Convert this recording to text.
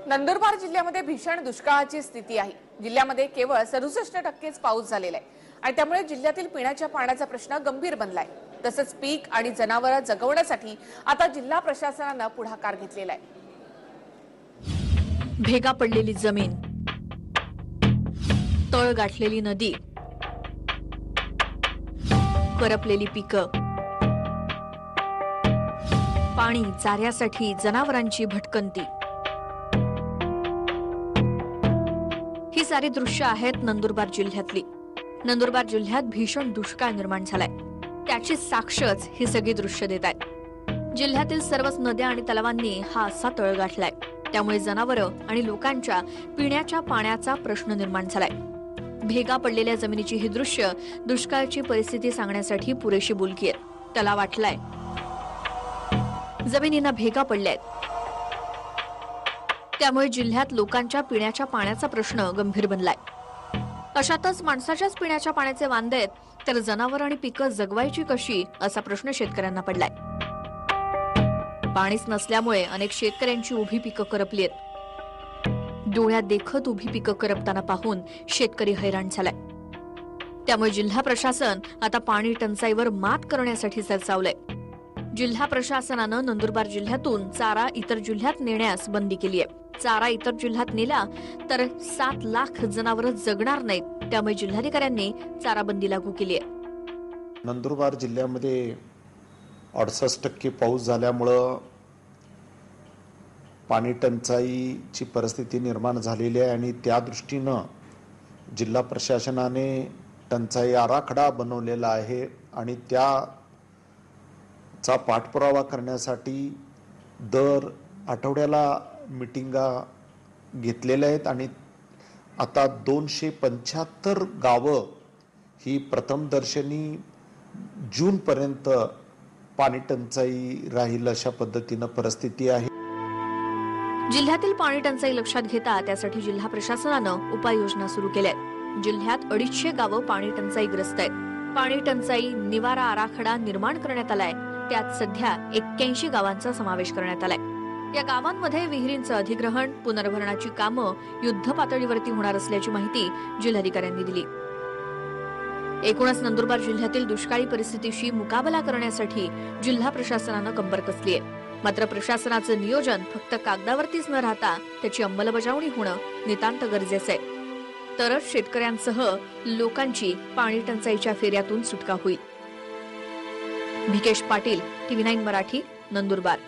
नंदुरबार जिल्ह्यामध्ये भीषण दुष्काळाची स्थिती आहे। जिल्ह्यामध्ये केवळ 67% पाऊस झालेला आहे आणि त्यामुळे जिल्ह्यातील पिण्याच्या पाण्याचा प्रश्न गंभीर बनलाय। तसंच पीक आणि जनावरं जगवण्यासाठी आता जिल्हा प्रशासनाने पुढाकार घेतलेला आहे। भेगा पडलेली जमीन, तळ गाठलेली नदी, करपलेली पिकं, पाणी चाऱ्यासाठी जनावरांची भटकंती, ही सारी दृश्य आहेत नंदुरबार जिल्ह्यातली। नंदुरबार जिल्ह्यात भीषण दुष्काळ निर्माण झालाय, त्याची साक्षच ही सगळी दृश्य देत आहेत। जिल्ह्यातील सर्वच नद्या आणि तलावांनी हा असा तळ गाठलाय, त्यामुळे जनावरं आणि लोकांच्या पिण्याच्या पाण्याचा प्रश्न निर्माण झालाय। भेगा पडलेल्या जमिनीची ही दृश्य दुष्काळाची परिस्थिती सांगण्यासाठी पुरेशी बोलकी आहेत। तलाव वाटलाय, जमिनींना भेगा पडल्यात, त्यामुळे जिल्ह्यात लोकांच्या पिण्याच्या पाण्याचा प्रश्न गंभीर बनलाय। अशातच माणसाच्याच पिण्याच्या पाण्याचे वांदे आहेत, तर जनावर आणि पिकं जगवायची कशी असा प्रश्न शेतकऱ्यांना पडलाय। पाणीच नसल्यामुळे अनेक शेतकऱ्यांची उभी पिकं करपली आहेत। डोळ्यात देखत उभी पिकं करपताना पाहून शेतकरी हैराण झालाय। त्यामुळे जिल्हा प्रशासन आता पाणी टंचाईवर मात करण्यासाठी सरसावलंय। जिल्हा प्रशासनानं नंदुरबार जिल्ह्यातून चारा इतर जिल्ह्यात नेण्यास बंदी केली आहे। चारा इतर जिल्ह्यात नेला तर 7 लाख जनावरं जगणार नाहीत, त्यामुळे जिल्हाधिकाऱ्यांनी चाराबंदी लागू केली आहे। नंदुरबार जिल्ह्यामध्ये 68% पाऊस झाल्यामुळं पाणी टंचाईची परिस्थिती निर्माण झालेली आहे आणि त्या दृष्टीनं जिल्हा प्रशासनाने टंचाई आराखडा बनवलेला आहे आणि त्याचा पाठपुरावा करण्यासाठी दर आठवड्याला मीटिंगा घेतलेल्या आहेत आणि आता 275 गावं ही प्रथमदर्शनी जूनपर्यंत पाणी टंचाई राहील अशा पद्धतीनं परिस्थिती आहे। जिल्ह्यातील पाणी टंचाई लक्षात घेता त्यासाठी जिल्हा प्रशासनानं उपाययोजना सुरू केल्या आहेत। जिल्ह्यात 250 गावं पाणी टंचाईग्रस्त आहेत। पाणी टंचाई निवारा आराखडा निर्माण करण्यात आलाय, त्यात सध्या 81 गावांचा समावेश करण्यात आलाय। या गावांमध्ये विहिरींचं अधिग्रहण, पुनर्भरणाची कामं युद्ध पातळीवरती होणार असल्याची माहिती जिल्हाधिकाऱ्यांनी दिली। एकूणच नंदुरबार जिल्ह्यातील दुष्काळी परिस्थितीशी मुकाबला करण्यासाठी जिल्हा प्रशासनानं कंबर कसली आहे। मात्र प्रशासनाचं नियोजन फक्त कागदावरतीच न राहता त्याची अंमलबजावणी होणं नितांत गरजेचं आहे, तरच शेतकऱ्यांसह लोकांची पाणी टंचाईच्या फेऱ्यातून सुटका होईल। भिकेश पाटील, TV9 मराठी, नंदुरबार।